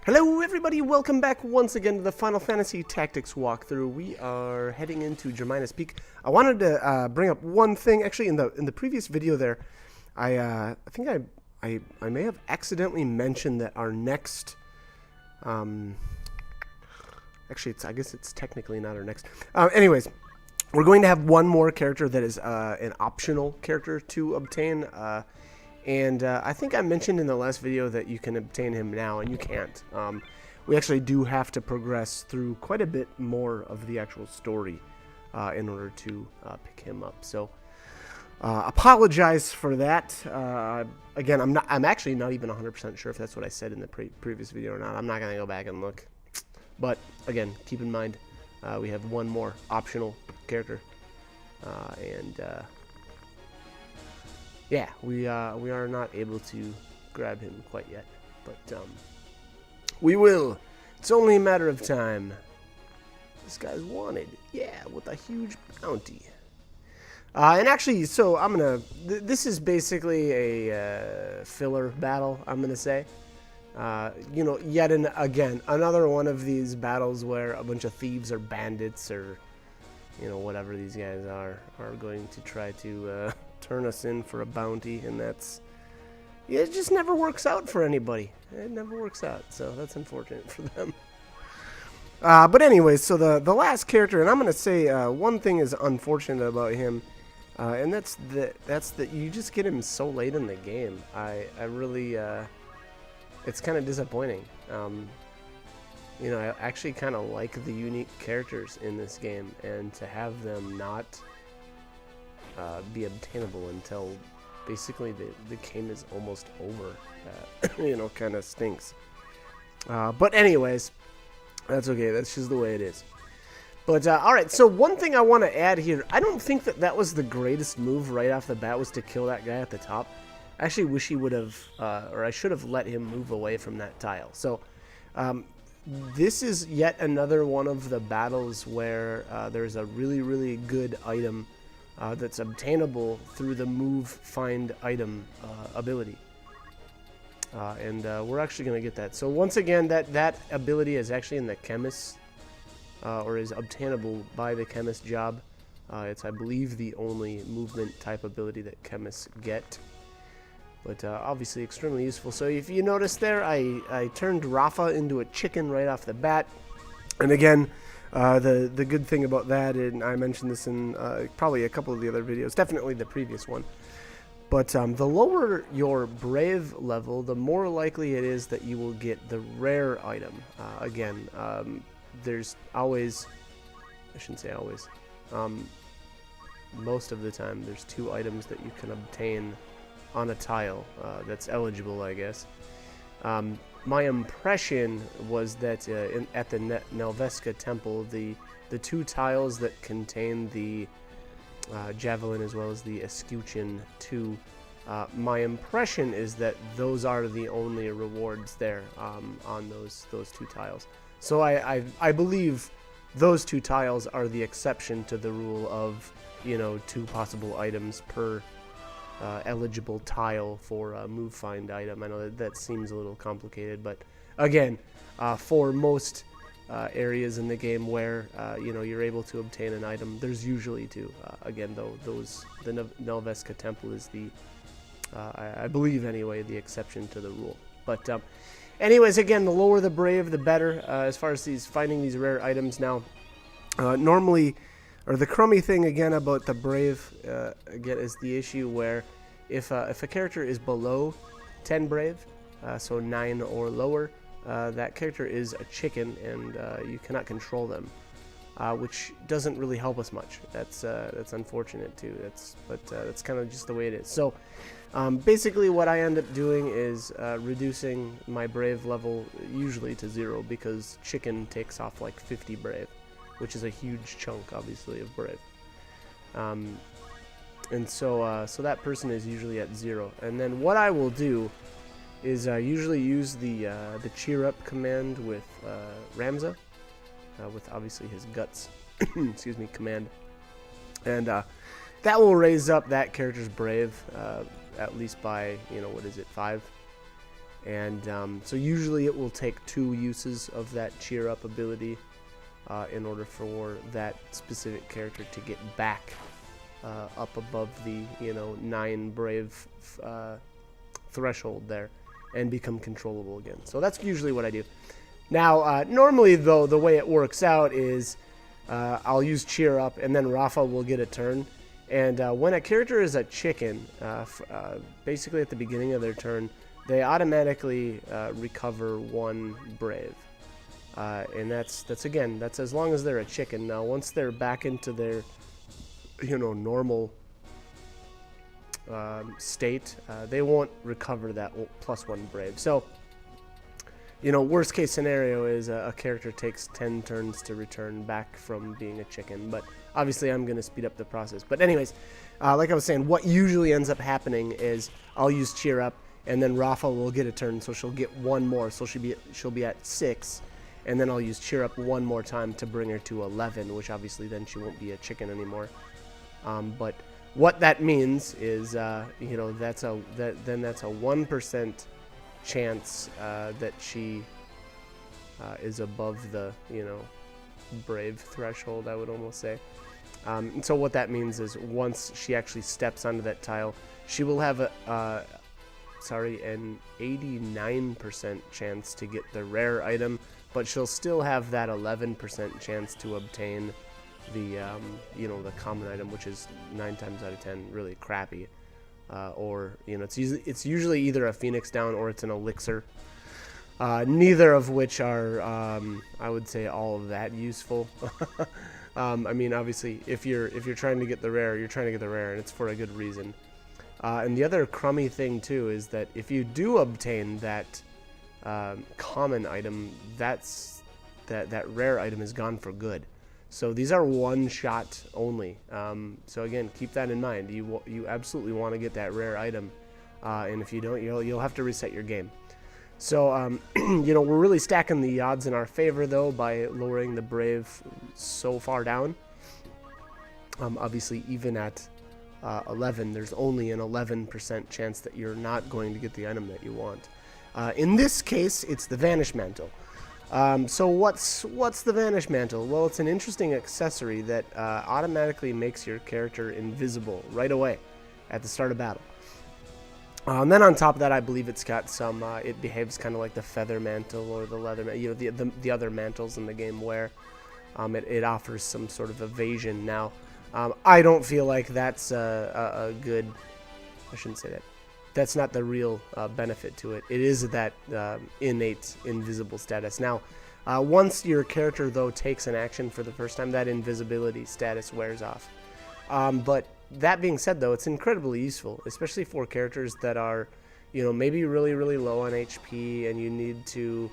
Hello everybody, welcome back once again to the Final Fantasy Tactics walkthrough. We are heading into Germinas Peak. I wanted to bring up one thing. Actually, in the previous video there, I think I may have accidentally mentioned that our next actually I guess it's technically not our next. Anyways, we're going to have one more character that is an optional character to obtain. And I think I mentioned in the last video that you can obtain him now, and you can't. We actually do have to progress through quite a bit more of the actual story in order to pick him up. So, apologize for that. Again, I'm actually not even 100% sure if that's what I said in the previous video or not. I'm not gonna go back and look. But again, keep in mind we have one more optional character, yeah, we are not able to grab him quite yet, but we will. It's only a matter of time. This guy's wanted, yeah, with a huge bounty. And actually, so I'm gonna. This is basically a filler battle. I'm gonna say, you know, yet again another one of these battles where a bunch of thieves or bandits or, you know, whatever these guys are going to try to turn us in for a bounty, and that's, yeah, it just never works out for anybody. It never works out, so that's unfortunate for them. But anyways, so the last character, and I'm gonna say one thing is unfortunate about him, and that's that you just get him so late in the game. I really it's kind of disappointing. You know, I actually kind of like the unique characters in this game, and to have them not be obtainable until basically the game is almost over, you know, kind of stinks. But anyways, that's okay. That's just the way it is. But alright, so one thing I want to add here, I don't think that was the greatest move right off the bat, was to kill that guy at the top. I actually wish he would have, or I should have let him move away from that tile. So this is yet another one of the battles where there's a really good item that's obtainable through the move find item ability, and we're actually going to get that. So once again, that ability is actually in the chemist, or is obtainable by the chemist job. It's, I believe, the only movement type ability that chemists get, but obviously extremely useful. So if you notice there, I turned Rafa into a chicken right off the bat, and again, the good thing about that, and I mentioned this in probably a couple of the other videos, definitely the previous one, but the lower your brave level, the more likely it is that you will get the rare item. Again, there's always, I shouldn't say always, most of the time there's 2 items that you can obtain on a tile that's eligible, I guess. My impression was that at the Nelveska Temple, the 2 tiles that contain the Javelin as well as the Escutcheon 2, my impression is that those are the only rewards there on those 2 tiles. So I believe those 2 tiles are the exception to the rule of, you know, 2 possible items per eligible tile for a move find item. I know that seems a little complicated, but again, for most areas in the game where you know, you're able to obtain an item, there's usually 2. Again, though, the Nelveska Temple is the I believe anyway, the exception to the rule. But anyways, again, the lower the brave, the better as far as finding these rare items. Now, normally, or the crummy thing again about the brave, again, is the issue where if a character is below 10 brave, so 9 or lower, that character is a chicken, and you cannot control them, which doesn't really help us much. That's unfortunate too. That's kind of just the way it is. So basically, what I end up doing is reducing my brave level usually to 0, because chicken takes off like 50 brave, which is a huge chunk, obviously, of brave. And so that person is usually at 0. And then what I will do is usually use the cheer up command with Ramza, with obviously his guts, excuse me, command, and that will raise up that character's brave at least by, you know, what is it, 5. And so usually it will take 2 uses of that cheer up ability in order for that specific character to get back up above the 9 brave threshold there and become controllable again. So that's usually what I do. Now normally though, the way it works out is I'll use cheer up and then Rafa will get a turn. And when a character is a chicken, basically at the beginning of their turn, they automatically recover 1 brave. And that's as long as they're a chicken. Now once they're back into their normal state, they won't recover that +1 brave. So worst case scenario is a character takes 10 turns to return back from being a chicken, but obviously I'm going to speed up the process. But anyways, like I was saying, what usually ends up happening is I'll use cheer up, and then Rafa will get a turn, so she'll get 1 more, so she'll be at 6, and then I'll use cheer up 1 more time to bring her to 11, which obviously then she won't be a chicken anymore. But what that means is that's a 1% chance that she is above the brave threshold, I would almost say. And so what that means is once she actually steps onto that tile, she will have an 89% chance to get the rare item, but she'll still have that 11% chance to obtain the the common item, which is 9 times out of 10 really crappy. Or it's usually either a Phoenix down or it's an elixir. Neither of which are I would say all of that useful. I mean, obviously, if you're trying to get the rare, you're trying to get the rare, and it's for a good reason. And the other crummy thing too is that if you do obtain that common item, that rare item is gone for good. So these are 1 shot only. So again, keep that in mind. You absolutely want to get that rare item, and if you don't, you'll have to reset your game. So we're really stacking the odds in our favor though by lowering the brave so far down. Obviously, even at 11, there's only an 11% chance that you're not going to get the item that you want. In this case, it's the Vanish Mantle. So what's the Vanish Mantle? Well, it's an interesting accessory that automatically makes your character invisible right away at the start of battle. And then on top of that, I believe it's got some. It behaves kind of like the Feather Mantle or the Leather, the other mantles in the game where it offers some sort of evasion. Now, I don't feel like that's a good. I shouldn't say that. That's not the real benefit to it. It is that innate invisible status. Now, once your character, though, takes an action for the first time, that invisibility status wears off. But that being said, though, it's incredibly useful, especially for characters that are, maybe really, really low on HP and you need to,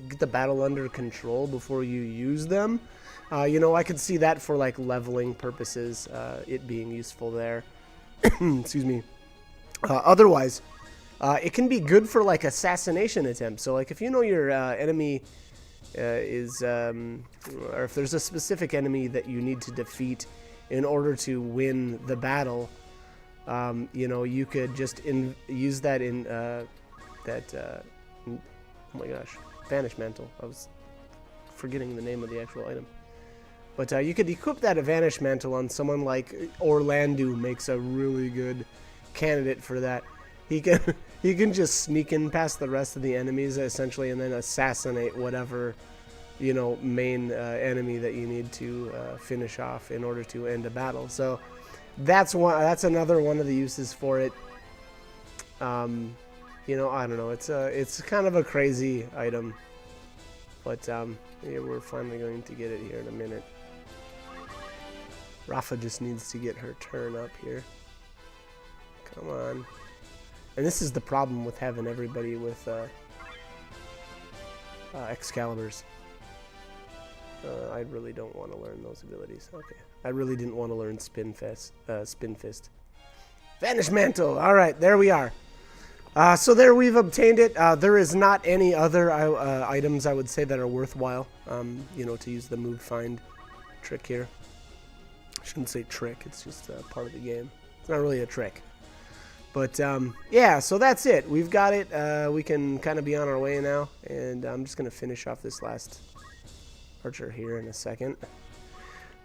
get the battle under control before you use them. I could see that for like leveling purposes, it being useful there. Excuse me. Otherwise, it can be good for like assassination attempts. So like if your enemy is, or if there's a specific enemy that you need to defeat in order to win the battle, you could just use that in oh my gosh, Vanish Mantle. I was forgetting the name of the actual item. But you could equip that Vanish Mantle on someone like Orlando. Makes a really good candidate for that. He can just sneak in past the rest of the enemies essentially, and then assassinate whatever main enemy that you need to finish off in order to end a battle. So that's another one of the uses for it. I don't know. It's kind of a crazy item, but yeah, we're finally going to get it here in a minute. Rafa just needs to get her turn up here. Come on. And this is the problem with having everybody with Excaliburs. I really don't want to learn those abilities. Okay. I really didn't want to learn Spin Fist. Vanish Mantle! Alright, there we are. So there we've obtained it. There is not any other items I would say that are worthwhile, to use the move find trick here. I shouldn't say trick, it's just part of the game. It's not really a trick. But, yeah, so that's it. We've got it. We can kind of be on our way now. And I'm just going to finish off this last archer here in a second.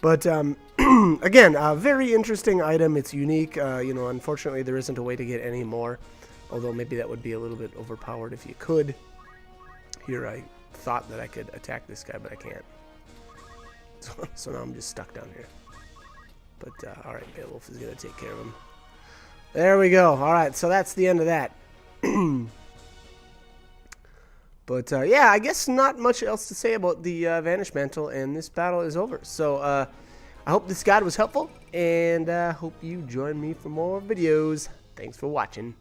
But, again, a very interesting item. It's unique. You know, unfortunately, there isn't a way to get any more. Although maybe that would be a little bit overpowered if you could. Here, I thought that I could attack this guy, but I can't. So now I'm just stuck down here. But, alright, Beowulf is going to take care of him. There we go. Alright, so that's the end of that. But, yeah, I guess not much else to say about the Vanish Mantle, and this battle is over. So, I hope this guide was helpful, and hope you join me for more videos. Thanks for watching.